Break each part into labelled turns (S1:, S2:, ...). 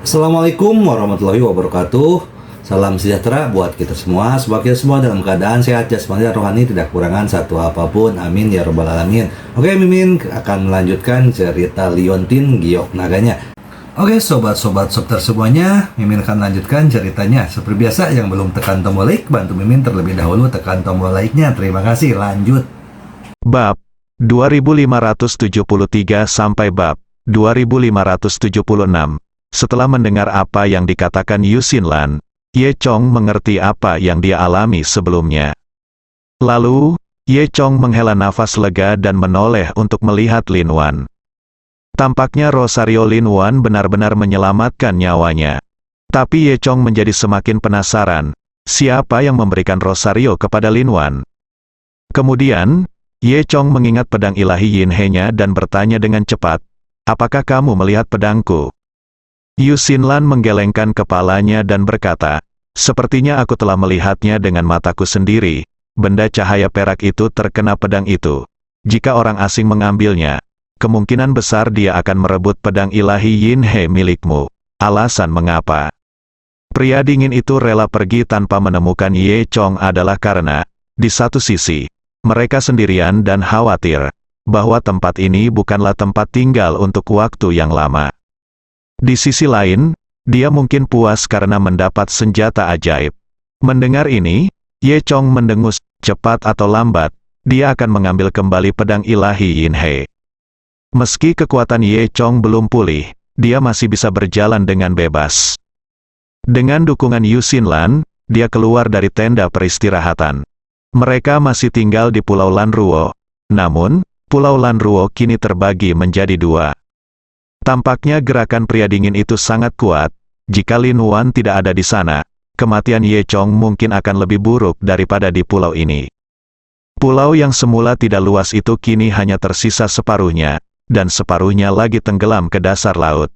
S1: Assalamualaikum warahmatullahi wabarakatuh. Salam sejahtera buat kita semua. Semoga kita semua dalam keadaan sehat jasmani dan rohani, tidak kekurangan satu apapun. Amin ya robbal alamin. Oke, Mimin akan melanjutkan cerita Liontin Giok Naganya. Oke, sobat-sobat Sobter semuanya, Mimin akan melanjutkan ceritanya. Seperti biasa, yang belum tekan tombol like, bantu Mimin terlebih dahulu tekan tombol like-nya. Terima kasih. Lanjut.
S2: Bab 2573 sampai bab 2576. Setelah mendengar apa yang dikatakan Yu Xinlan, Ye Chong mengerti apa yang dia alami sebelumnya. Lalu, Ye Chong menghela nafas lega dan menoleh untuk melihat Lin Wan. Tampaknya Rosario Lin Wan benar-benar menyelamatkan nyawanya. Tapi Ye Chong menjadi semakin penasaran, siapa yang memberikan Rosario kepada Lin Wan. Kemudian, Ye Chong mengingat pedang ilahi Yin He-nya dan bertanya dengan cepat, "Apakah kamu melihat pedangku?" Yu Xinlan menggelengkan kepalanya dan berkata, "Sepertinya aku telah melihatnya dengan mataku sendiri. Benda cahaya perak itu terkena pedang itu. Jika orang asing mengambilnya, kemungkinan besar dia akan merebut pedang ilahi Yin He milikmu. Alasan mengapa pria dingin itu rela pergi tanpa menemukan Ye Chong adalah karena, di satu sisi, mereka sendirian dan khawatir bahwa tempat ini bukanlah tempat tinggal untuk waktu yang lama. Di sisi lain, dia mungkin puas karena mendapat senjata ajaib. Mendengar ini, Ye Chong mendengus, cepat atau lambat, dia akan mengambil kembali pedang ilahi Yin He. Meski kekuatan Ye Chong belum pulih, dia masih bisa berjalan dengan bebas. Dengan dukungan Yu Xinlan, dia keluar dari tenda peristirahatan. Mereka masih tinggal di Pulau Lanruo. Namun, Pulau Lanruo kini terbagi menjadi dua. Tampaknya gerakan pria dingin itu sangat kuat. Jika Lin Wan tidak ada di sana, kematian Ye Chong mungkin akan lebih buruk daripada di pulau ini. Pulau yang semula tidak luas itu kini hanya tersisa separuhnya, dan separuhnya lagi tenggelam ke dasar laut.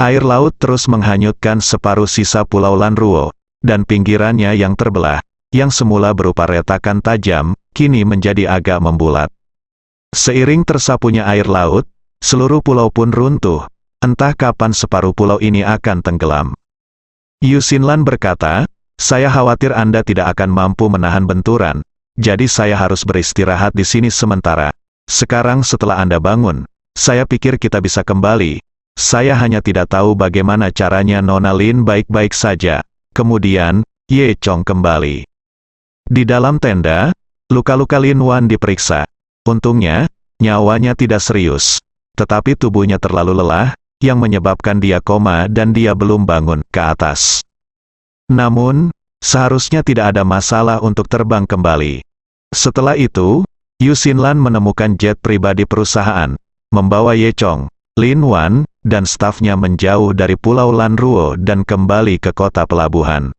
S2: Air laut terus menghanyutkan separuh sisa Pulau Lanruo, dan pinggirannya yang terbelah, yang semula berupa retakan tajam, kini menjadi agak membulat. Seiring tersapunya air laut, seluruh pulau pun runtuh. Entah kapan separuh pulau ini akan tenggelam. Yu Xinlan berkata, "Saya khawatir Anda tidak akan mampu menahan benturan, jadi saya harus beristirahat di sini sementara. Sekarang setelah Anda bangun, saya pikir kita bisa kembali. Saya hanya tidak tahu bagaimana caranya." Nona Lin baik-baik saja. Kemudian, Ye Chong kembali. Di dalam tenda, luka-luka Lin Wan diperiksa. Untungnya, nyawanya tidak serius. Tetapi tubuhnya terlalu lelah, yang menyebabkan dia koma dan dia belum bangun ke atas. Namun, seharusnya tidak ada masalah untuk terbang kembali. Setelah itu, Yu Xinlan menemukan jet pribadi perusahaan, membawa Ye Chong, Lin Wan, dan stafnya menjauh dari Pulau Lanruo dan kembali ke kota pelabuhan.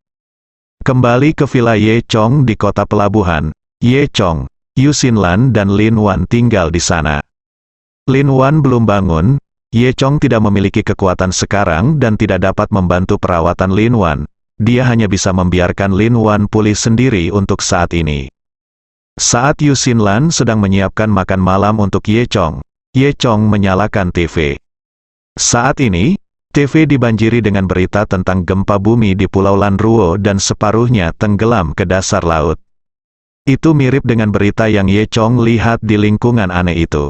S2: Kembali ke villa Ye Chong di kota pelabuhan, Ye Chong, Yu Xinlan dan Lin Wan tinggal di sana. Lin Wan belum bangun. Ye Chong tidak memiliki kekuatan sekarang dan tidak dapat membantu perawatan Lin Wan. Dia hanya bisa membiarkan Lin Wan pulih sendiri untuk saat ini. Saat Yu Xinlan sedang menyiapkan makan malam untuk Ye Chong menyalakan TV. Saat ini, TV dibanjiri dengan berita tentang gempa bumi di Pulau Lanruo dan separuhnya tenggelam ke dasar laut. Itu mirip dengan berita yang Ye Chong lihat di lingkungan aneh itu.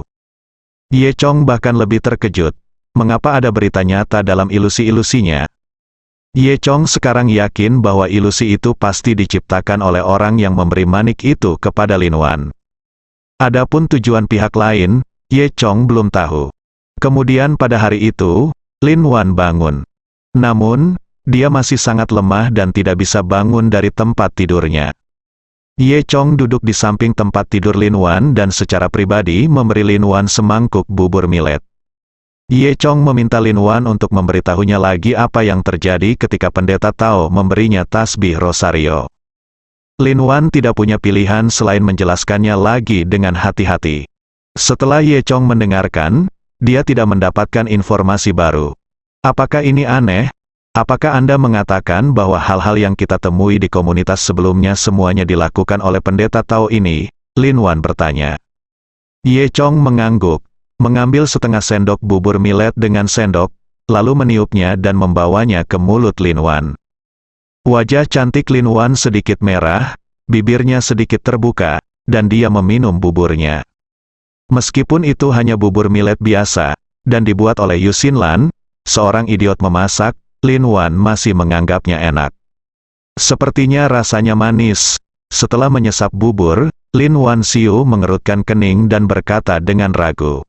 S2: Ye Chong bahkan lebih terkejut. Mengapa ada berita nyata dalam ilusi-ilusinya? Ye Chong sekarang yakin bahwa ilusi itu pasti diciptakan oleh orang yang memberi manik itu kepada Lin Wan. Adapun tujuan pihak lain, Ye Chong belum tahu. Kemudian pada hari itu, Lin Wan bangun. Namun, dia masih sangat lemah dan tidak bisa bangun dari tempat tidurnya. Ye Chong duduk di samping tempat tidur Lin Wan dan secara pribadi memberi Lin Wan semangkuk bubur millet. Ye Chong meminta Lin Wan untuk memberitahunya lagi apa yang terjadi ketika pendeta Tao memberinya tasbih Rosario. Lin Wan tidak punya pilihan selain menjelaskannya lagi dengan hati-hati. Setelah Ye Chong mendengarkan, dia tidak mendapatkan informasi baru. Apakah ini aneh? Apakah Anda mengatakan bahwa hal-hal yang kita temui di komunitas sebelumnya semuanya dilakukan oleh pendeta Tao ini? Lin Wan bertanya. Ye Chong mengangguk, mengambil setengah sendok bubur millet dengan sendok, lalu meniupnya dan membawanya ke mulut Lin Wan. Wajah cantik Lin Wan sedikit merah, bibirnya sedikit terbuka, dan dia meminum buburnya. Meskipun itu hanya bubur millet biasa, dan dibuat oleh Yu Xinlan, seorang idiot memasak, Lin Wan masih menganggapnya enak. Sepertinya rasanya manis. Setelah menyesap bubur, Lin Wan Xiu mengerutkan kening dan berkata dengan ragu.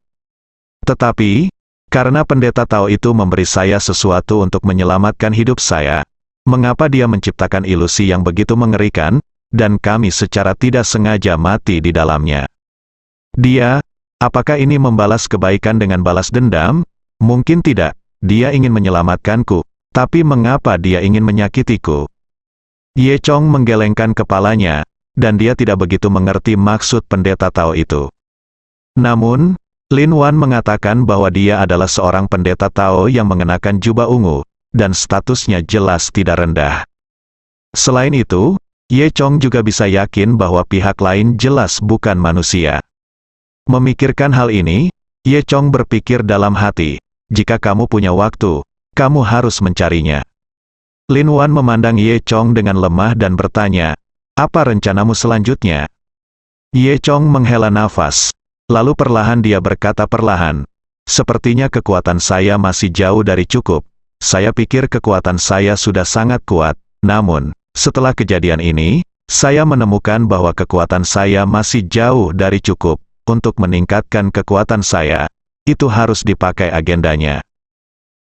S2: Tetapi, karena pendeta Tao itu memberi saya sesuatu untuk menyelamatkan hidup saya, mengapa dia menciptakan ilusi yang begitu mengerikan, dan kami secara tidak sengaja mati di dalamnya? Dia, apakah ini membalas kebaikan dengan balas dendam? Mungkin tidak, dia ingin menyelamatkanku, tapi mengapa dia ingin menyakitiku? Ye Chong menggelengkan kepalanya, dan dia tidak begitu mengerti maksud pendeta Tao itu. Namun, Lin Wan mengatakan bahwa dia adalah seorang pendeta Tao yang mengenakan jubah ungu, dan statusnya jelas tidak rendah. Selain itu, Ye Chong juga bisa yakin bahwa pihak lain jelas bukan manusia. Memikirkan hal ini, Ye Chong berpikir dalam hati, jika kamu punya waktu, kamu harus mencarinya. Lin Wan memandang Ye Chong dengan lemah dan bertanya, apa rencanamu selanjutnya? Ye Chong menghela nafas, lalu perlahan dia berkata perlahan, sepertinya kekuatan saya masih jauh dari cukup. Saya pikir kekuatan saya sudah sangat kuat, namun, setelah kejadian ini, saya menemukan bahwa kekuatan saya masih jauh dari cukup. Untuk meningkatkan kekuatan saya, itu harus dipakai agendanya.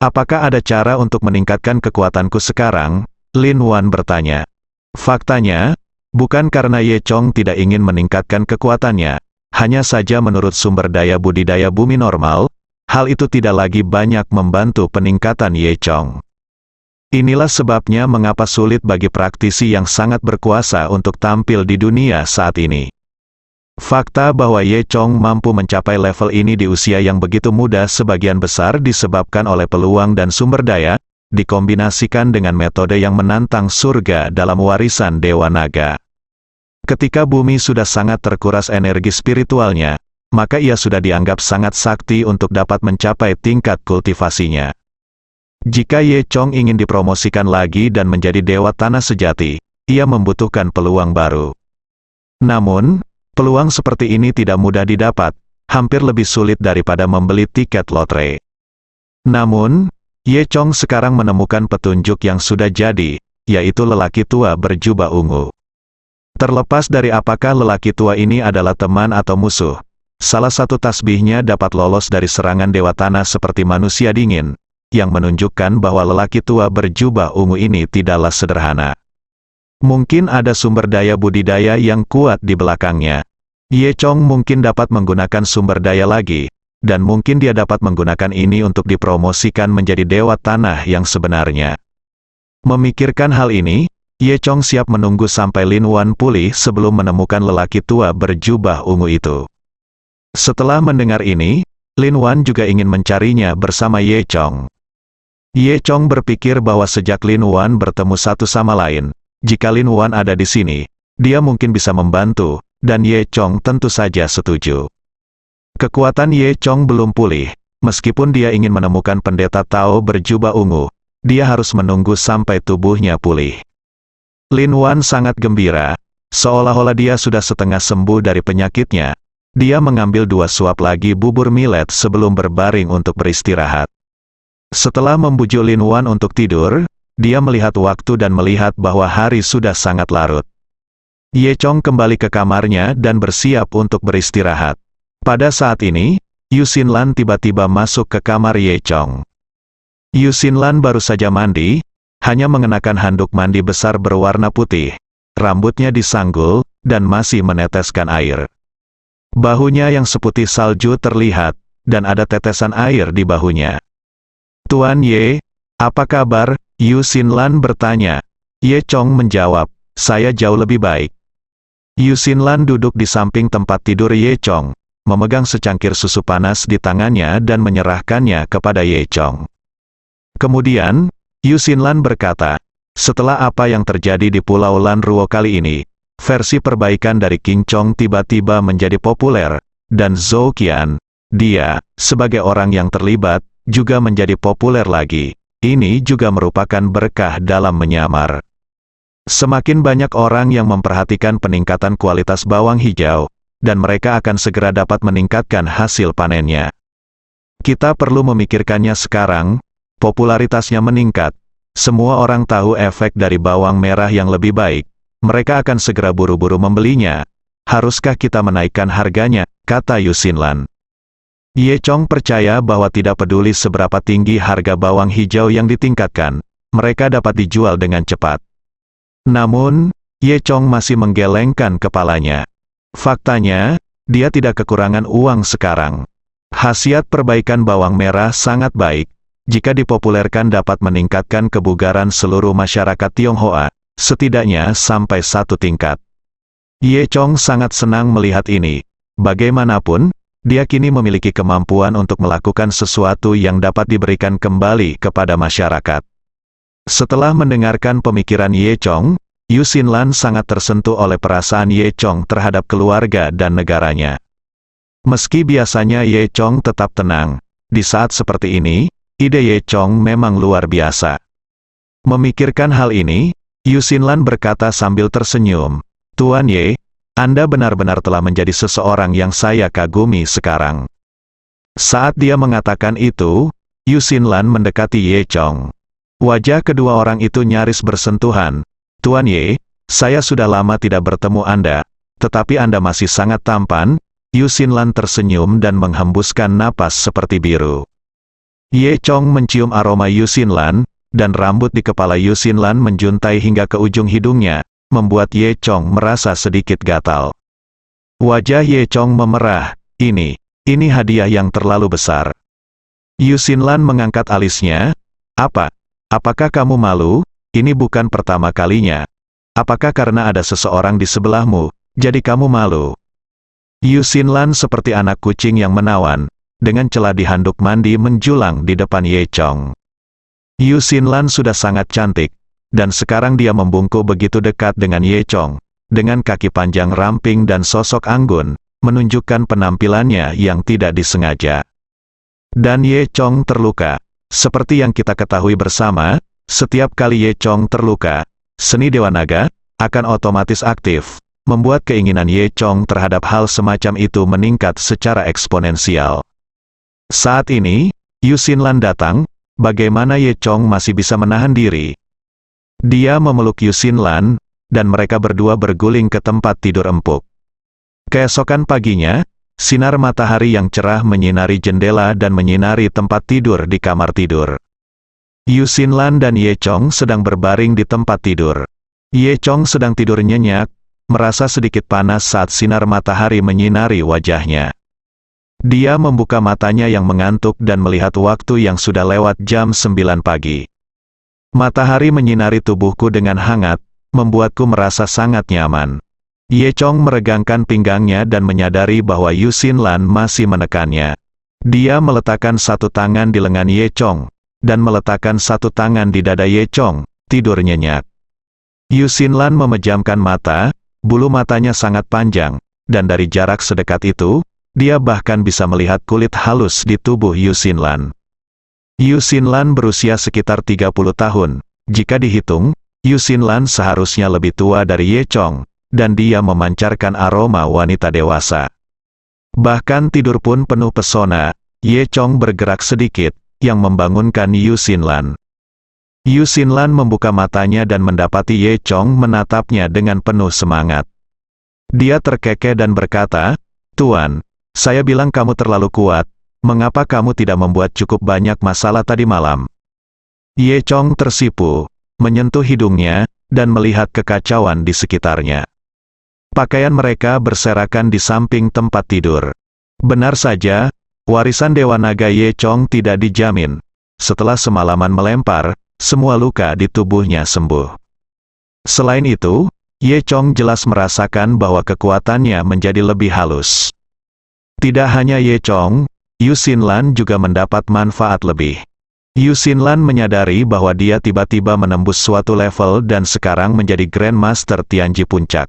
S2: Apakah ada cara untuk meningkatkan kekuatanku sekarang? Lin Wan bertanya. Faktanya, bukan karena Ye Chong tidak ingin meningkatkan kekuatannya, hanya saja menurut sumber daya budidaya bumi normal, hal itu tidak lagi banyak membantu peningkatan Ye Chong. Inilah sebabnya mengapa sulit bagi praktisi yang sangat berkuasa untuk tampil di dunia saat ini. Fakta bahwa Ye Chong mampu mencapai level ini di usia yang begitu muda sebagian besar disebabkan oleh peluang dan sumber daya, dikombinasikan dengan metode yang menantang surga dalam warisan Dewa Naga. Ketika bumi sudah sangat terkuras energi spiritualnya, maka ia sudah dianggap sangat sakti untuk dapat mencapai tingkat kultivasinya. Jika Ye Chong ingin dipromosikan lagi dan menjadi Dewa Tanah Sejati, ia membutuhkan peluang baru. Namun, peluang seperti ini tidak mudah didapat, hampir lebih sulit daripada membeli tiket lotre. Namun, Ye Chong sekarang menemukan petunjuk yang sudah jadi, yaitu lelaki tua berjubah ungu. Terlepas dari apakah lelaki tua ini adalah teman atau musuh, salah satu tasbihnya dapat lolos dari serangan Dewa Tanah seperti manusia dingin, yang menunjukkan bahwa lelaki tua berjubah ungu ini tidaklah sederhana. Mungkin ada sumber daya budidaya yang kuat di belakangnya. Ye Chong mungkin dapat menggunakan sumber daya lagi, dan mungkin dia dapat menggunakan ini untuk dipromosikan menjadi Dewa Tanah yang sebenarnya. Memikirkan hal ini, Ye Chong siap menunggu sampai Lin Wan pulih sebelum menemukan lelaki tua berjubah ungu itu. Setelah mendengar ini, Lin Wan juga ingin mencarinya bersama Ye Chong. Ye Chong berpikir bahwa sejak Lin Wan bertemu satu sama lain, jika Lin Wan ada di sini, dia mungkin bisa membantu, dan Ye Chong tentu saja setuju. Kekuatan Ye Chong belum pulih, meskipun dia ingin menemukan pendeta Tao berjubah ungu, dia harus menunggu sampai tubuhnya pulih. Lin Wan sangat gembira, seolah-olah dia sudah setengah sembuh dari penyakitnya. Dia mengambil 2 suap lagi bubur millet sebelum berbaring untuk beristirahat. Setelah membujuk Lin Wan untuk tidur, dia melihat waktu dan melihat bahwa hari sudah sangat larut. Ye Chong kembali ke kamarnya dan bersiap untuk beristirahat. Pada saat ini, Yu Xinlan tiba-tiba masuk ke kamar Ye Chong. Yu Xinlan baru saja mandi, hanya mengenakan handuk mandi besar berwarna putih, rambutnya disanggul, dan masih meneteskan air. Bahunya yang seputih salju terlihat, dan ada tetesan air di bahunya. Tuan Ye, apa kabar? Yu Xinlan bertanya. Ye Chong menjawab, saya jauh lebih baik. Yu Xinlan duduk di samping tempat tidur Ye Chong, memegang secangkir susu panas di tangannya dan menyerahkannya kepada Ye Chong. Kemudian, Yu Xinlan berkata, setelah apa yang terjadi di Pulau Lan Ruo kali ini, versi perbaikan dari King Chong tiba-tiba menjadi populer, dan Zhou Qian, dia, sebagai orang yang terlibat, juga menjadi populer lagi. Ini juga merupakan berkah dalam menyamar. Semakin banyak orang yang memperhatikan peningkatan kualitas bawang hijau, dan mereka akan segera dapat meningkatkan hasil panennya. Kita perlu memikirkannya sekarang, popularitasnya meningkat. Semua orang tahu efek dari bawang merah yang lebih baik. Mereka akan segera buru-buru membelinya. Haruskah kita menaikkan harganya, kata Yu Xinlan. Ye Chong percaya bahwa tidak peduli seberapa tinggi harga bawang hijau yang ditingkatkan, mereka dapat dijual dengan cepat. Namun, Ye Chong masih menggelengkan kepalanya. Faktanya, dia tidak kekurangan uang sekarang. Khasiat perbaikan bawang merah sangat baik. Jika dipopulerkan dapat meningkatkan kebugaran seluruh masyarakat Tionghoa, setidaknya sampai 1 tingkat. Ye Chong sangat senang melihat ini. Bagaimanapun, dia kini memiliki kemampuan untuk melakukan sesuatu yang dapat diberikan kembali kepada masyarakat. Setelah mendengarkan pemikiran Ye Chong, Yu Xinlan sangat tersentuh oleh perasaan Ye Chong terhadap keluarga dan negaranya. Meski biasanya Ye Chong tetap tenang, di saat seperti ini, ide Ye Chong memang luar biasa. Memikirkan hal ini, Yu Xinlan berkata sambil tersenyum, "Tuan Ye, Anda benar-benar telah menjadi seseorang yang saya kagumi sekarang." Saat dia mengatakan itu, Yu Xinlan mendekati Ye Chong. Wajah kedua orang itu nyaris bersentuhan. "Tuan Ye, saya sudah lama tidak bertemu Anda, tetapi Anda masih sangat tampan." Yu Xinlan tersenyum dan menghembuskan napas seperti biru. Ye Chong mencium aroma Yu Xinlan, dan rambut di kepala Yu Xinlan menjuntai hingga ke ujung hidungnya, membuat Ye Chong merasa sedikit gatal. Wajah Ye Chong memerah. Ini hadiah yang terlalu besar." Yu Xinlan mengangkat alisnya. Apakah kamu malu? Ini bukan pertama kalinya. Apakah karena ada seseorang di sebelahmu, jadi kamu malu?" Yu Xinlan seperti anak kucing yang menawan, dengan celah di handuk mandi menjulang di depan Ye Chong. Yu Xinlan sudah sangat cantik, dan sekarang dia membungkuk begitu dekat dengan Ye Chong, dengan kaki panjang ramping dan sosok anggun, menunjukkan penampilannya yang tidak disengaja. Dan Ye Chong terluka. Seperti yang kita ketahui bersama, setiap kali Ye Chong terluka, seni Dewa Naga akan otomatis aktif, membuat keinginan Ye Chong terhadap hal semacam itu meningkat secara eksponensial. Saat ini, Yu Xinlan datang, bagaimana Ye Chong masih bisa menahan diri? Dia memeluk Yu Xinlan, dan mereka berdua berguling ke tempat tidur empuk. Keesokan paginya, sinar matahari yang cerah menyinari jendela dan menyinari tempat tidur di kamar tidur. Yu Xinlan dan Ye Chong sedang berbaring di tempat tidur. Ye Chong sedang tidur nyenyak, merasa sedikit panas saat sinar matahari menyinari wajahnya. Dia membuka matanya yang mengantuk dan melihat waktu yang sudah lewat jam 9 pagi. Matahari menyinari tubuhku dengan hangat, membuatku merasa sangat nyaman. Ye Chong meregangkan pinggangnya dan menyadari bahwa Yu Xinlan masih menekannya. Dia meletakkan satu tangan di lengan Ye Chong, dan meletakkan satu tangan di dada Ye Chong, tidur nyenyak. Yu Xinlan memejamkan mata, bulu matanya sangat panjang, dan dari jarak sedekat itu, dia bahkan bisa melihat kulit halus di tubuh Yu Xinlan. Yu Xinlan berusia sekitar 30 tahun. Jika dihitung, Yu Xinlan seharusnya lebih tua dari Ye Chong, dan dia memancarkan aroma wanita dewasa. Bahkan tidur pun penuh pesona. Ye Chong bergerak sedikit, yang membangunkan Yu Xinlan. Yu Xinlan membuka matanya dan mendapati Ye Chong menatapnya dengan penuh semangat. Dia terkekeh dan berkata, "Tuan, saya bilang kamu terlalu kuat, mengapa kamu tidak membuat cukup banyak masalah tadi malam?" Ye Chong tersipu, menyentuh hidungnya, dan melihat kekacauan di sekitarnya. Pakaian mereka berserakan di samping tempat tidur. Benar saja, warisan Dewa Naga Ye Chong tidak dijamin. Setelah semalaman melempar, semua luka di tubuhnya sembuh. Selain itu, Ye Chong jelas merasakan bahwa kekuatannya menjadi lebih halus. Tidak hanya Ye Chong, Yu Xinlan juga mendapat manfaat lebih. Yu Xinlan menyadari bahwa dia tiba-tiba menembus suatu level dan sekarang menjadi Grandmaster Tianji Puncak.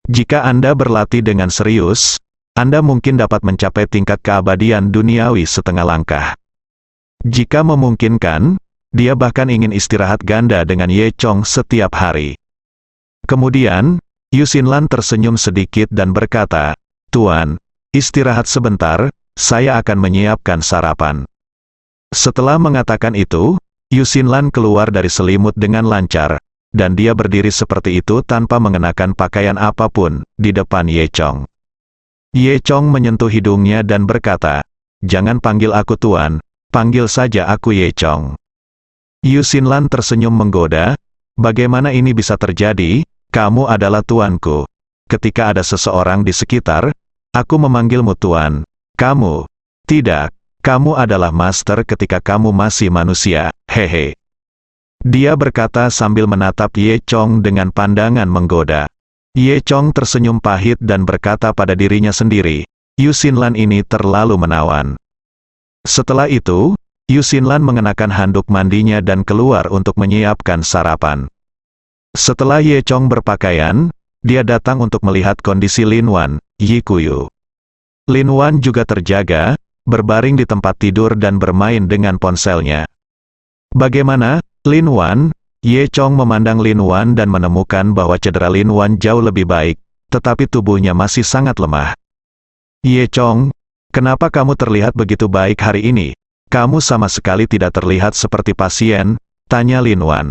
S2: Jika Anda berlatih dengan serius, Anda mungkin dapat mencapai tingkat keabadian duniawi setengah langkah. Jika memungkinkan, dia bahkan ingin istirahat ganda dengan Ye Chong setiap hari. Kemudian, Yu Xinlan tersenyum sedikit dan berkata, "Tuan, istirahat sebentar, saya akan menyiapkan sarapan." Setelah mengatakan itu, Yu Xinlan keluar dari selimut dengan lancar, dan dia berdiri seperti itu tanpa mengenakan pakaian apapun, di depan Ye Chong. Ye Chong menyentuh hidungnya dan berkata, "Jangan panggil aku Tuan, panggil saja aku Ye Chong." Yu Xinlan tersenyum menggoda, "Bagaimana ini bisa terjadi? Kamu adalah tuanku. Ketika ada seseorang di sekitar, aku memanggilmu Tuan. Kamu, tidak, kamu adalah master ketika kamu masih manusia, hehe." Dia berkata sambil menatap Ye Chong dengan pandangan menggoda. Ye Chong tersenyum pahit dan berkata pada dirinya sendiri, Yu Xinlan ini terlalu menawan. Setelah itu, Yu Xinlan mengenakan handuk mandinya dan keluar untuk menyiapkan sarapan. Setelah Ye Chong berpakaian, dia datang untuk melihat kondisi Lin Wan, Yi Kuyu. Lin Wan juga terjaga, berbaring di tempat tidur dan bermain dengan ponselnya. "Bagaimana, Lin Wan?" Ye Chong memandang Lin Wan dan menemukan bahwa cedera Lin Wan jauh lebih baik, tetapi tubuhnya masih sangat lemah. "Ye Chong, kenapa kamu terlihat begitu baik hari ini? Kamu sama sekali tidak terlihat seperti pasien," tanya Lin Wan.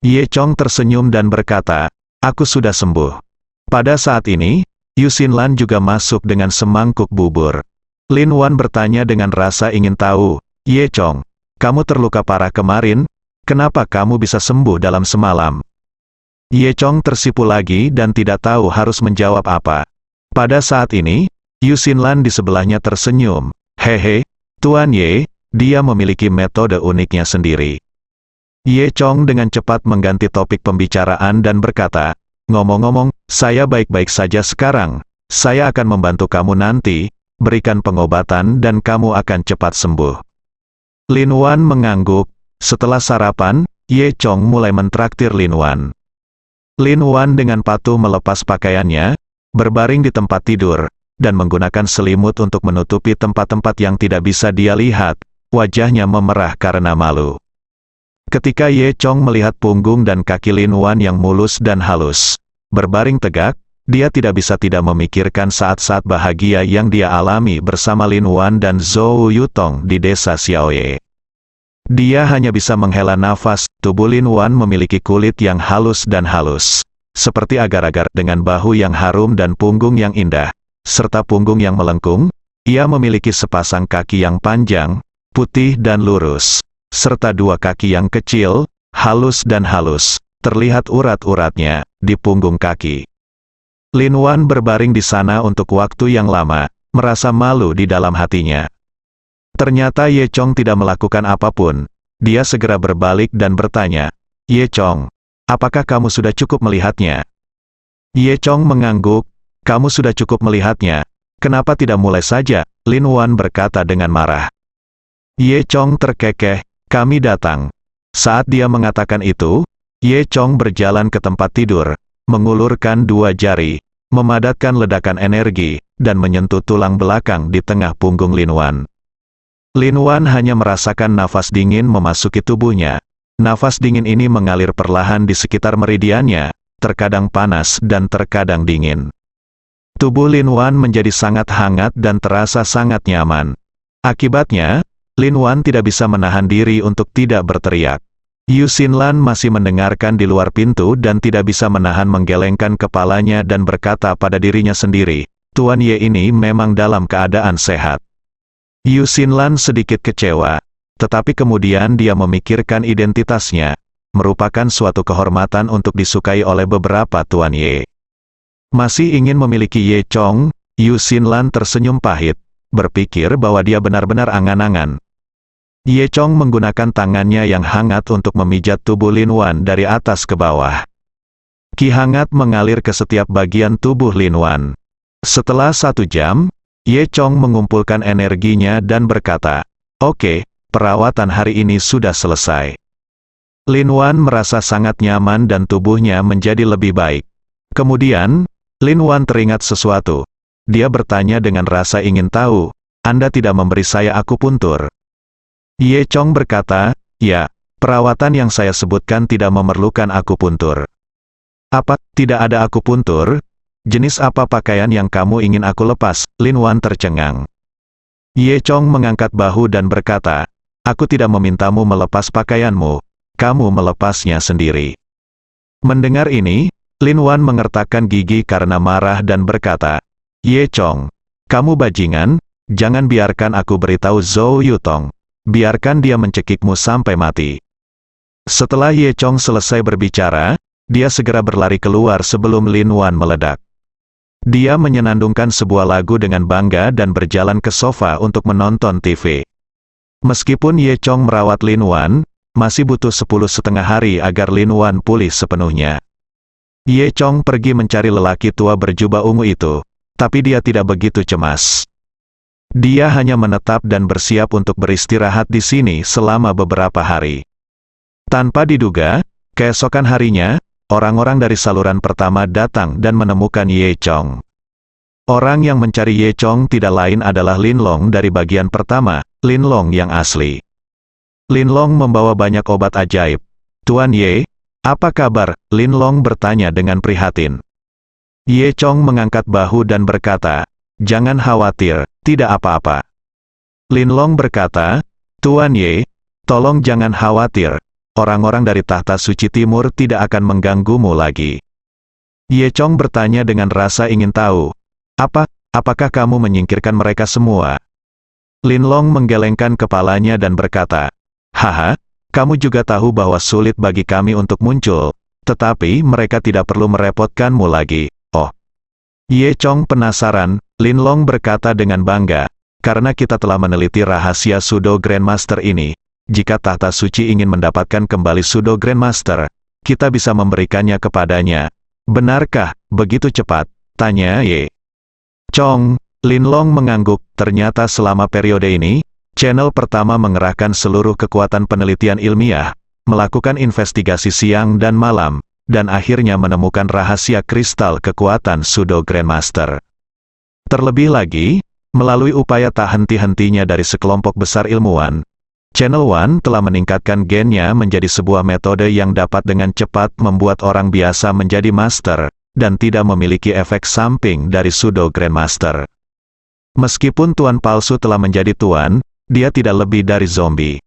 S2: Ye Chong tersenyum dan berkata, "Aku sudah sembuh." Pada saat ini, Yu Xinlan juga masuk dengan semangkuk bubur. Lin Wan bertanya dengan rasa ingin tahu, "Ye Chong, kamu terluka parah kemarin? Kenapa kamu bisa sembuh dalam semalam?" Ye Chong tersipu lagi dan tidak tahu harus menjawab apa. Pada saat ini, Yu Xinlan di sebelahnya tersenyum, "Hehe, Tuan Ye, dia memiliki metode uniknya sendiri." Ye Chong dengan cepat mengganti topik pembicaraan dan berkata, "Ngomong-ngomong, saya baik-baik saja sekarang. Saya akan membantu kamu nanti, berikan pengobatan dan kamu akan cepat sembuh." Lin Wan mengangguk. Setelah sarapan, Ye Chong mulai mentraktir Lin Wan. Lin Wan dengan patuh melepas pakaiannya, berbaring di tempat tidur, dan menggunakan selimut untuk menutupi tempat-tempat yang tidak bisa dia lihat. Wajahnya memerah karena malu. Ketika Ye Chong melihat punggung dan kaki Lin Wan yang mulus dan halus, berbaring tegak, dia tidak bisa tidak memikirkan saat-saat bahagia yang dia alami bersama Lin Wan dan Zhou Yutong di desa Xiaoye. Dia hanya bisa menghela nafas. Tubuh Lin Wan memiliki kulit yang halus dan halus, seperti agar-agar, dengan bahu yang harum dan punggung yang indah, serta punggung yang melengkung. Ia memiliki sepasang kaki yang panjang, putih dan lurus, serta dua kaki yang kecil, halus dan halus, terlihat urat-uratnya di punggung kaki. Lin Wan berbaring di sana untuk waktu yang lama, merasa malu di dalam hatinya. Ternyata Ye Chong tidak melakukan apapun. Dia segera berbalik dan bertanya, "Ye Chong, apakah kamu sudah cukup melihatnya?" Ye Chong mengangguk, "Kamu sudah cukup melihatnya. Kenapa tidak mulai saja?" Lin Wan berkata dengan marah. Ye Chong terkekeh, "Kami datang." Saat dia mengatakan itu, Ye Chong berjalan ke tempat tidur, mengulurkan dua jari, memadatkan ledakan energi, dan menyentuh tulang belakang di tengah punggung Lin Wan. Lin Wan hanya merasakan nafas dingin memasuki tubuhnya. Nafas dingin ini mengalir perlahan di sekitar meridiannya, terkadang panas dan terkadang dingin. Tubuh Lin Wan menjadi sangat hangat dan terasa sangat nyaman. Akibatnya, Lin Wan tidak bisa menahan diri untuk tidak berteriak. Yu Xinlan masih mendengarkan di luar pintu dan tidak bisa menahan menggelengkan kepalanya dan berkata pada dirinya sendiri, "Tuan Ye ini memang dalam keadaan sehat." Yu Xinlan sedikit kecewa, tetapi kemudian dia memikirkan identitasnya, merupakan suatu kehormatan untuk disukai oleh beberapa Tuan Ye. Masih ingin memiliki Ye Chong, Yu Xinlan tersenyum pahit, berpikir bahwa dia benar-benar angan-angan. Ye Chong menggunakan tangannya yang hangat untuk memijat tubuh Lin Wan dari atas ke bawah. Ki hangat mengalir ke setiap bagian tubuh Lin Wan. Setelah 1 jam, Ye Chong mengumpulkan energinya dan berkata, "Oke, perawatan hari ini sudah selesai." Lin Wan merasa sangat nyaman dan tubuhnya menjadi lebih baik. Kemudian, Lin Wan teringat sesuatu. Dia bertanya dengan rasa ingin tahu, "Anda tidak memberi saya akupuntur?" Ye Chong berkata, ya, perawatan yang saya sebutkan tidak memerlukan akupuntur. Apa, tidak ada akupuntur? Jenis apa pakaian yang kamu ingin aku lepas? Lin Wan tercengang. Ye Chong mengangkat bahu dan berkata, aku tidak memintamu melepas pakaianmu, kamu melepasnya sendiri. Mendengar ini, Lin Wan mengertakkan gigi karena marah dan berkata, Ye Chong, kamu bajingan, jangan biarkan aku beritahu Zhou Yutong, biarkan dia mencekikmu sampai mati. Setelah Ye Chong selesai berbicara, dia segera berlari keluar sebelum Lin Wan meledak. Dia menyenandungkan sebuah lagu dengan bangga dan berjalan ke sofa untuk menonton TV. Meskipun Ye Chong merawat Lin Wan, masih butuh 10,5 hari agar Lin Wan pulih sepenuhnya. Ye Chong pergi mencari lelaki tua berjubah ungu itu, tapi dia tidak begitu cemas. Dia hanya menetap dan bersiap untuk beristirahat di sini selama beberapa hari. Tanpa diduga, keesokan harinya, orang-orang dari saluran pertama datang dan menemukan Ye Chong. Orang yang mencari Ye Chong tidak lain adalah Lin Long dari bagian pertama, Lin Long yang asli. Lin Long membawa banyak obat ajaib. Tuan Ye, apa kabar? Lin Long bertanya dengan prihatin. Ye Chong mengangkat bahu dan berkata, jangan khawatir, tidak apa-apa. Lin Long berkata, Tuan Ye, tolong jangan khawatir, orang-orang dari tahta suci timur tidak akan mengganggumu lagi. Ye Chong bertanya dengan rasa ingin tahu, apakah kamu menyingkirkan mereka semua? Lin Long menggelengkan kepalanya dan berkata, haha, kamu juga tahu bahwa sulit bagi kami untuk muncul, tetapi mereka tidak perlu merepotkanmu lagi, oh. Ye Chong penasaran, Lin Long berkata dengan bangga, karena kita telah meneliti rahasia Pseudo Grandmaster ini, jika tahta suci ingin mendapatkan kembali Pseudo Grandmaster, kita bisa memberikannya kepadanya. Benarkah, begitu cepat? Tanya Ye Chong. Lin Long mengangguk, ternyata selama periode ini, channel pertama mengerahkan seluruh kekuatan penelitian ilmiah, melakukan investigasi siang dan malam, dan akhirnya menemukan rahasia kristal kekuatan Pseudo Grandmaster. Terlebih lagi, melalui upaya tak henti-hentinya dari sekelompok besar ilmuwan, Channel One telah meningkatkan gennya menjadi sebuah metode yang dapat dengan cepat membuat orang biasa menjadi master, dan tidak memiliki efek samping dari Pseudo Grandmaster. Meskipun Tuan Palsu telah menjadi Tuan, dia tidak lebih dari zombie.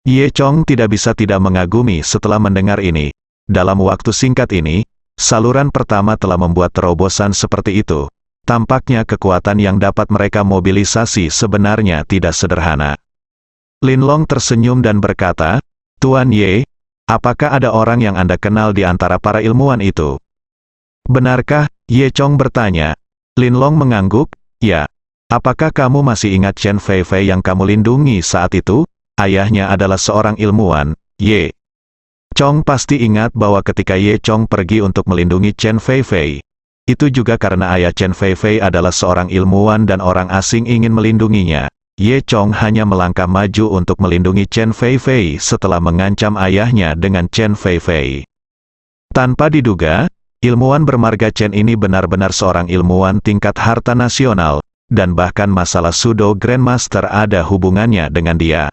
S2: Ye Chong tidak bisa tidak mengagumi setelah mendengar ini. Dalam waktu singkat ini, saluran pertama telah membuat terobosan seperti itu. Tampaknya kekuatan yang dapat mereka mobilisasi sebenarnya tidak sederhana. Lin Long tersenyum dan berkata, Tuan Ye, apakah ada orang yang Anda kenal di antara para ilmuwan itu? Benarkah? Ye Chong bertanya. Lin Long mengangguk, ya. Apakah kamu masih ingat Chen Feifei yang kamu lindungi saat itu? Ayahnya adalah seorang ilmuwan. Ye Chong pasti ingat bahwa ketika Ye Chong pergi untuk melindungi Chen Feifei, itu juga karena ayah Chen Feifei adalah seorang ilmuwan dan orang asing ingin melindunginya. Ye Chong hanya melangkah maju untuk melindungi Chen Feifei setelah mengancam ayahnya dengan Chen Feifei. Tanpa diduga, ilmuwan bermarga Chen ini benar-benar seorang ilmuwan tingkat harta nasional, dan bahkan masalah Pseudo Grandmaster ada hubungannya dengan dia.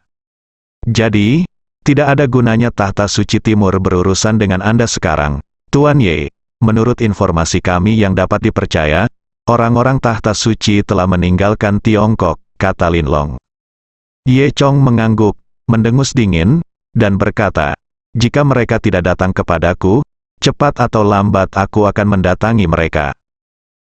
S2: Jadi, tidak ada gunanya tahta suci timur berurusan dengan Anda sekarang, Tuan Ye. Menurut informasi kami yang dapat dipercaya, orang-orang tahta suci telah meninggalkan Tiongkok, kata Lin Long. Ye Chong mengangguk, mendengus dingin, dan berkata, jika mereka tidak datang kepadaku, cepat atau lambat aku akan mendatangi mereka.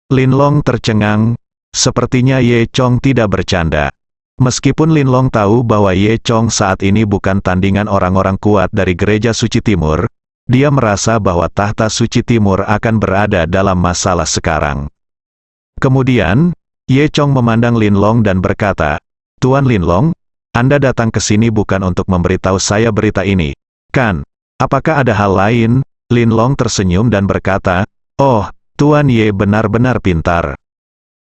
S2: Lin Long tercengang. Sepertinya Ye Chong tidak bercanda. Meskipun Lin Long tahu bahwa Ye Chong saat ini bukan tandingan orang-orang kuat dari Gereja Suci Timur, dia merasa bahwa tahta suci timur akan berada dalam masalah sekarang. Kemudian, Ye Chong memandang Lin Long dan berkata, Tuan Lin Long, Anda datang ke sini bukan untuk memberitahu saya berita ini, kan? Apakah ada hal lain? Lin Long tersenyum dan berkata, oh, Tuan Ye benar-benar pintar.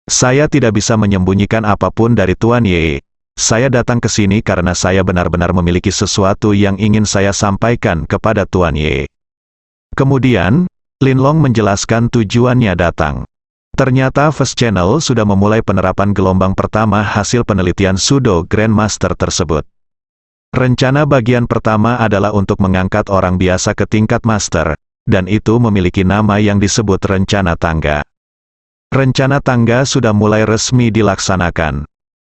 S2: Saya tidak bisa menyembunyikan apapun dari Tuan Ye. Saya datang ke sini karena saya benar-benar memiliki sesuatu yang ingin saya sampaikan kepada Tuan Ye. Kemudian, Lin Long menjelaskan tujuannya datang. Ternyata First Channel sudah memulai penerapan gelombang pertama hasil penelitian Pseudo Grandmaster tersebut. Rencana bagian pertama adalah untuk mengangkat orang biasa ke tingkat master, dan itu memiliki nama yang disebut rencana tangga. Rencana tangga sudah mulai resmi dilaksanakan.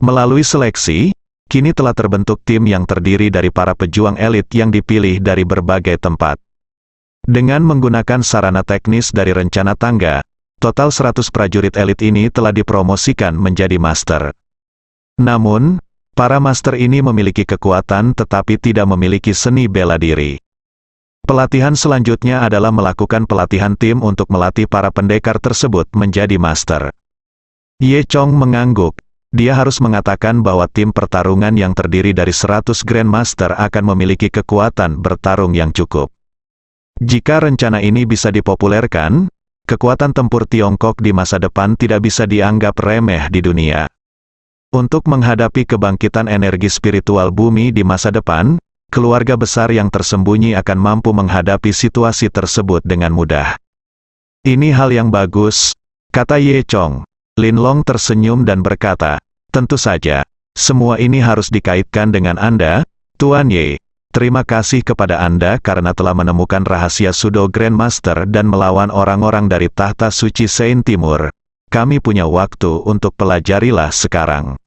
S2: Melalui seleksi, kini telah terbentuk tim yang terdiri dari para pejuang elit yang dipilih dari berbagai tempat. Dengan menggunakan sarana teknis dari rencana tangga, total 100 prajurit elit ini telah dipromosikan menjadi master. Namun, para master ini memiliki kekuatan tetapi tidak memiliki seni bela diri. Pelatihan selanjutnya adalah melakukan pelatihan tim untuk melatih para pendekar tersebut menjadi master. Ye Chong mengangguk. Dia harus mengatakan bahwa tim pertarungan yang terdiri dari 100 Grandmaster akan memiliki kekuatan bertarung yang cukup. Jika rencana ini bisa dipopulerkan, kekuatan tempur Tiongkok di masa depan tidak bisa dianggap remeh di dunia. Untuk menghadapi kebangkitan energi spiritual bumi di masa depan, keluarga besar yang tersembunyi akan mampu menghadapi situasi tersebut dengan mudah. Ini hal yang bagus, kata Ye Chong. Lin Long tersenyum dan berkata, tentu saja, semua ini harus dikaitkan dengan Anda, Tuan Ye. Terima kasih kepada Anda karena telah menemukan rahasia Sudo Grandmaster dan melawan orang-orang dari tahta suci Sein Timur. Kami punya waktu untuk pelajarilah sekarang.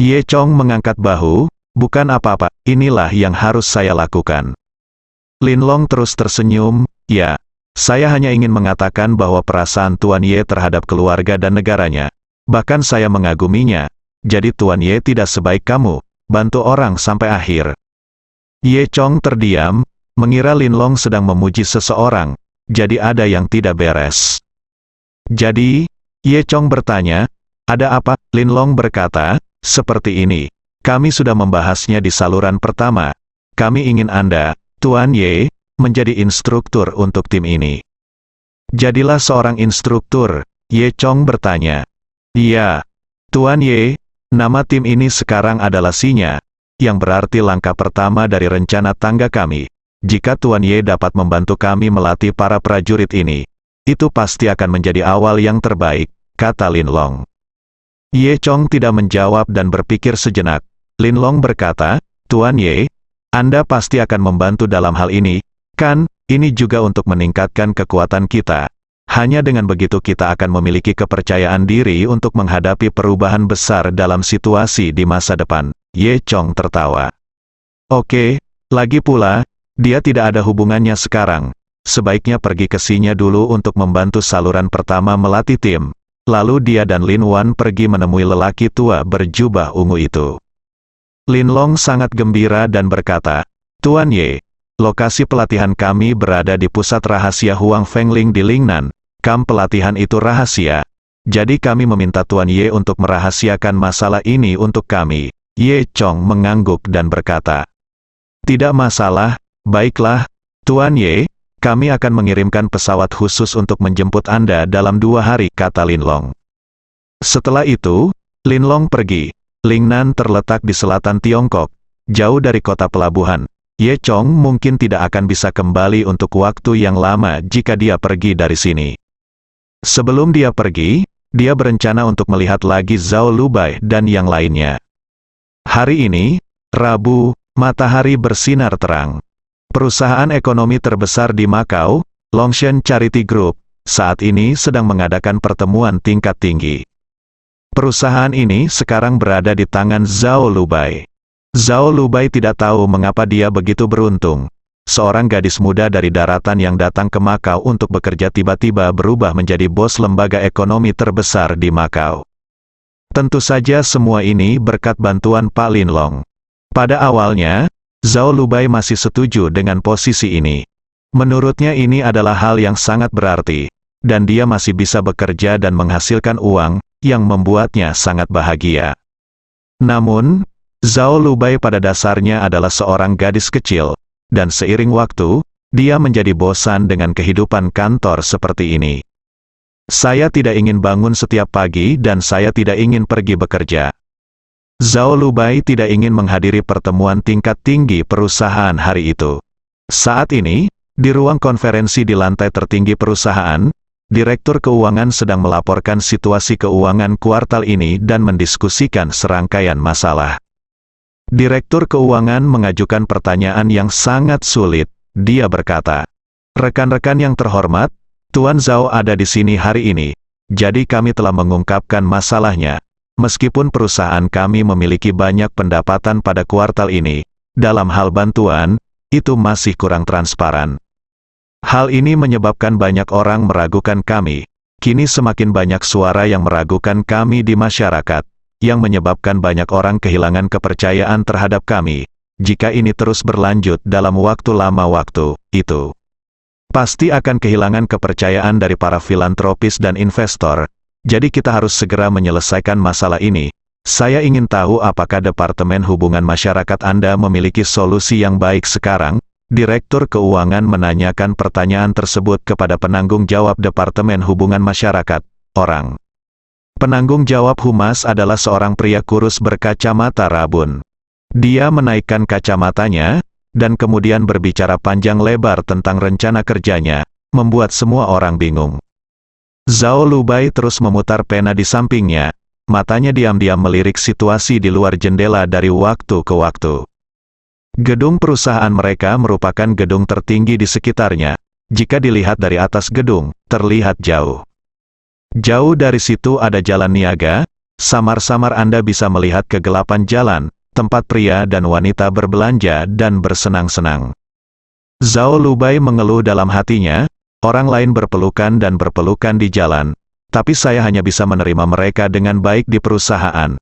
S2: Ye Chong mengangkat bahu, bukan apa-apa, inilah yang harus saya lakukan. Lin Long terus tersenyum, ya, saya hanya ingin mengatakan bahwa perasaan Tuan Ye terhadap keluarga dan negaranya, bahkan saya mengaguminya, jadi Tuan Ye tidak sebaik kamu, bantu orang sampai akhir. Ye Chong terdiam, mengira Lin Long sedang memuji seseorang, jadi ada yang tidak beres. Jadi, Ye Chong bertanya, ada apa? Lin Long berkata, seperti ini, kami sudah membahasnya di saluran pertama, kami ingin Anda, Tuan Ye, menjadi instruktur untuk tim ini. Jadilah seorang instruktur, Ye Chong bertanya. Iya, Tuan Ye, nama tim ini sekarang adalah Sinya, yang berarti langkah pertama dari rencana tangga kami. Jika Tuan Ye dapat membantu kami melatih para prajurit ini, itu pasti akan menjadi awal yang terbaik, kata Lin Long. Ye Chong tidak menjawab dan berpikir sejenak. Lin Long berkata, Tuan Ye, Anda pasti akan membantu dalam hal ini, kan? Ini juga untuk meningkatkan kekuatan kita. Hanya dengan begitu kita akan memiliki kepercayaan diri untuk menghadapi perubahan besar dalam situasi di masa depan. Ye Chong tertawa. Oke, lagi pula, dia tidak ada hubungannya sekarang. Sebaiknya pergi ke Sinya dulu untuk membantu saluran pertama melatih tim. Lalu dia dan Lin Wan pergi menemui lelaki tua berjubah ungu itu. Lin Long sangat gembira dan berkata, Tuan Ye, lokasi pelatihan kami berada di pusat rahasia Huang Fengling di Lingnan. Kamp pelatihan itu rahasia. Jadi kami meminta Tuan Ye untuk merahasiakan masalah ini untuk kami. Ye Chong mengangguk dan berkata, tidak masalah, baiklah, Tuan Ye, kami akan mengirimkan pesawat khusus untuk menjemput Anda dalam 2 hari, kata Lin Long. Setelah itu, Lin Long pergi. Lingnan terletak di selatan Tiongkok, jauh dari kota pelabuhan. Ye Chong mungkin tidak akan bisa kembali untuk waktu yang lama jika dia pergi dari sini. Sebelum dia pergi, dia berencana untuk melihat lagi Zhao Lubai dan yang lainnya. Hari ini, Rabu, matahari bersinar terang. Perusahaan ekonomi terbesar di Makau, Longshan Charity Group, saat ini sedang mengadakan pertemuan tingkat tinggi. Perusahaan ini sekarang berada di tangan Zhao Lubai. Zhao Lubai tidak tahu mengapa dia begitu beruntung. Seorang gadis muda dari daratan yang datang ke Makau untuk bekerja tiba-tiba berubah menjadi bos lembaga ekonomi terbesar di Makau. Tentu saja semua ini berkat bantuan Pak Lin Long. Pada awalnya, Zhao Lubai masih setuju dengan posisi ini. Menurutnya ini adalah hal yang sangat berarti, dan dia masih bisa bekerja dan menghasilkan uang, yang membuatnya sangat bahagia. Namun, Zhao Lubai pada dasarnya adalah seorang gadis kecil, dan seiring waktu, dia menjadi bosan dengan kehidupan kantor seperti ini. Saya tidak ingin bangun setiap pagi dan saya tidak ingin pergi bekerja. Zhao Lubai tidak ingin menghadiri pertemuan tingkat tinggi perusahaan hari itu. Saat ini, di ruang konferensi di lantai tertinggi perusahaan, Direktur Keuangan sedang melaporkan situasi keuangan kuartal ini dan mendiskusikan serangkaian masalah. Direktur keuangan mengajukan pertanyaan yang sangat sulit. Dia berkata, "Rekan-rekan yang terhormat, Tuan Zhao ada di sini hari ini. Jadi kami telah mengungkapkan masalahnya. Meskipun perusahaan kami memiliki banyak pendapatan pada kuartal ini, dalam hal bantuan, itu masih kurang transparan. Hal ini menyebabkan banyak orang meragukan kami. Kini semakin banyak suara yang meragukan kami di masyarakat, yang menyebabkan banyak orang kehilangan kepercayaan terhadap kami. Jika ini terus berlanjut dalam waktu lama itu pasti akan kehilangan kepercayaan dari para filantropis dan investor. Jadi kita harus segera menyelesaikan masalah ini. Saya ingin tahu apakah Departemen Hubungan Masyarakat Anda memiliki solusi yang baik sekarang?" Direktur Keuangan menanyakan pertanyaan tersebut kepada penanggung jawab Departemen Hubungan Masyarakat, orang. Penanggung jawab humas adalah seorang pria kurus berkacamata rabun. Dia menaikkan kacamatanya, dan kemudian berbicara panjang lebar tentang rencana kerjanya, membuat semua orang bingung. Zhao Lubai terus memutar pena di sampingnya, matanya diam-diam melirik situasi di luar jendela dari waktu ke waktu. Gedung perusahaan mereka merupakan gedung tertinggi di sekitarnya. Jika dilihat dari atas gedung, terlihat jauh. Jauh dari situ ada jalan niaga, samar-samar Anda bisa melihat kegelapan jalan, tempat pria dan wanita berbelanja dan bersenang-senang. Zhao Lubai mengeluh dalam hatinya, orang lain berpelukan dan berpelukan di jalan, tapi saya hanya bisa menerima mereka dengan baik di perusahaan.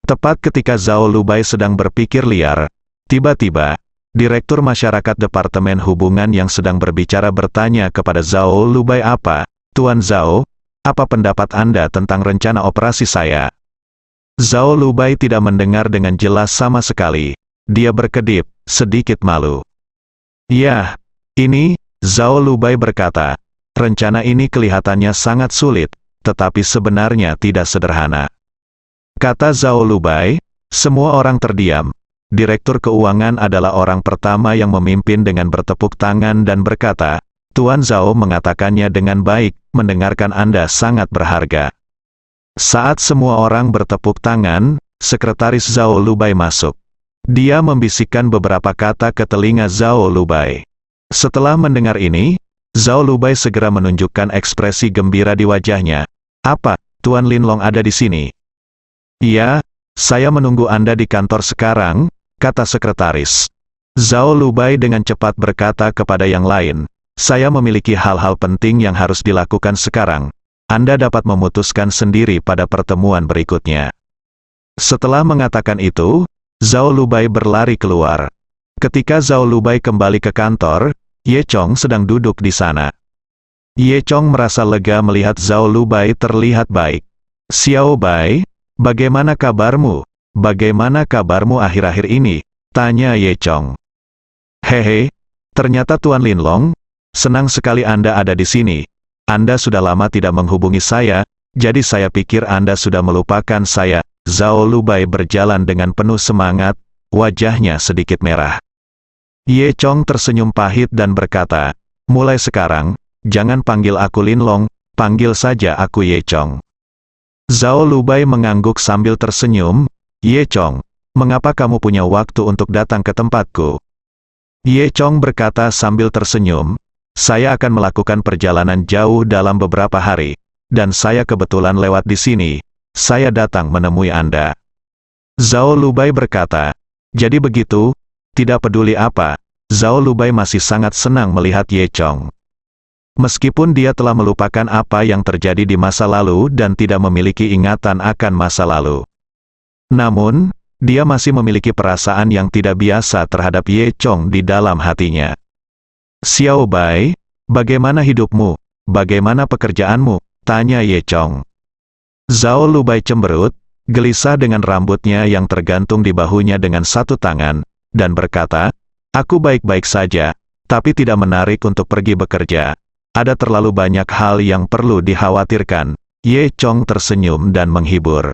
S2: Tepat ketika Zhao Lubai sedang berpikir liar, tiba-tiba, Direktur Masyarakat Departemen Hubungan yang sedang berbicara bertanya kepada Zhao Lubai, "Apa, Tuan Zhao, apa pendapat Anda tentang rencana operasi saya?" Zhao Lubai tidak mendengar dengan jelas sama sekali. Dia berkedip, sedikit malu. "Ya, ini," Zhao Lubai berkata, "rencana ini kelihatannya sangat sulit, tetapi sebenarnya tidak sederhana." Kata Zhao Lubai, semua orang terdiam. Direktur keuangan adalah orang pertama yang memimpin dengan bertepuk tangan dan berkata, "Tuan Zhao mengatakannya dengan baik, mendengarkan Anda sangat berharga." Saat semua orang bertepuk tangan, sekretaris Zhao Lubai masuk. Dia membisikkan beberapa kata ke telinga Zhao Lubai. Setelah mendengar ini, Zhao Lubai segera menunjukkan ekspresi gembira di wajahnya. "Apa, Tuan Linlong ada di sini?" "Iya, saya menunggu Anda di kantor sekarang," kata sekretaris. Zhao Lubai dengan cepat berkata kepada yang lain, "Saya memiliki hal-hal penting yang harus dilakukan sekarang. Anda dapat memutuskan sendiri pada pertemuan berikutnya." Setelah mengatakan itu, Zhao Lubai berlari keluar. Ketika Zhao Lubai kembali ke kantor, Ye Chong sedang duduk di sana. Ye Chong merasa lega melihat Zhao Lubai terlihat baik. "Xiao Bai, bagaimana kabarmu? Bagaimana kabarmu akhir-akhir ini?" tanya Ye Chong. "Hehe, ternyata Tuan Linlong, senang sekali Anda ada di sini. Anda sudah lama tidak menghubungi saya, jadi saya pikir Anda sudah melupakan saya." Zhao Lubai berjalan dengan penuh semangat, wajahnya sedikit merah. Ye Chong tersenyum pahit dan berkata, "Mulai sekarang, jangan panggil aku Linlong, panggil saja aku Ye Chong." Zhao Lubai mengangguk sambil tersenyum. "Ye Chong, mengapa kamu punya waktu untuk datang ke tempatku?" Ye Chong berkata sambil tersenyum, "Saya akan melakukan perjalanan jauh dalam beberapa hari, dan saya kebetulan lewat di sini. Saya datang menemui Anda." Zhao Lubai berkata, "Jadi begitu, tidak peduli apa." Zhao Lubai masih sangat senang melihat Ye Chong. Meskipun dia telah melupakan apa yang terjadi di masa lalu dan tidak memiliki ingatan akan masa lalu. Namun, dia masih memiliki perasaan yang tidak biasa terhadap Ye Chong di dalam hatinya. "Xiao Bai, bagaimana hidupmu? Bagaimana pekerjaanmu?" tanya Ye Chong. Zhao Lubai cemberut, gelisah dengan rambutnya yang tergantung di bahunya dengan satu tangan, dan berkata, "Aku baik-baik saja, tapi tidak menarik untuk pergi bekerja. Ada terlalu banyak hal yang perlu dikhawatirkan." Ye Chong tersenyum dan menghibur.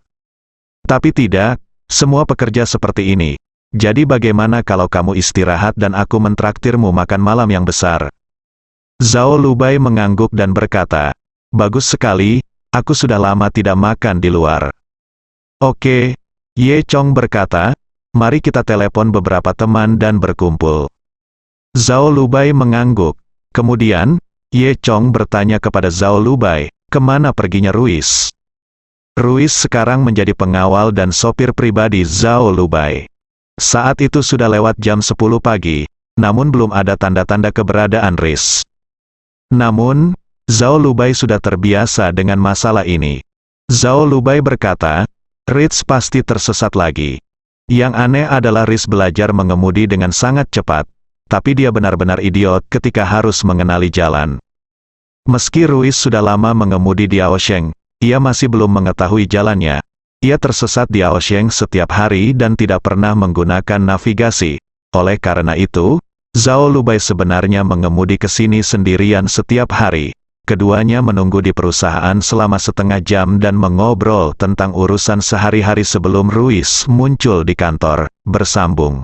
S2: "Tapi tidak, semua pekerja seperti ini. Jadi bagaimana kalau kamu istirahat dan aku mentraktirmu makan malam yang besar?" Zhao Lubai mengangguk dan berkata, "Bagus sekali, aku sudah lama tidak makan di luar." "Oke, Ye Chong berkata, "Mari kita telepon beberapa teman dan berkumpul." Zhao Lubai mengangguk. Kemudian, Ye Chong bertanya kepada Zhao Lubai, "Kemana perginya Ruiz?" Ruiz sekarang menjadi pengawal dan sopir pribadi Zhao Lubai. Saat itu sudah lewat jam 10 pagi, namun belum ada tanda-tanda keberadaan Ruiz. Namun, Zhao Lubai sudah terbiasa dengan masalah ini. Zhao Lubai berkata, "Ruiz pasti tersesat lagi. Yang aneh adalah Ruiz belajar mengemudi dengan sangat cepat, tapi dia benar-benar idiot ketika harus mengenali jalan." Meski Ruiz sudah lama mengemudi di Aosheng, ia masih belum mengetahui jalannya. Ia tersesat di Aosheng setiap hari dan tidak pernah menggunakan navigasi. Oleh karena itu, Zhao Lubai sebenarnya mengemudi ke sini sendirian setiap hari. Keduanya menunggu di perusahaan selama setengah jam dan mengobrol tentang urusan sehari-hari sebelum Ruiz muncul di kantor. Bersambung.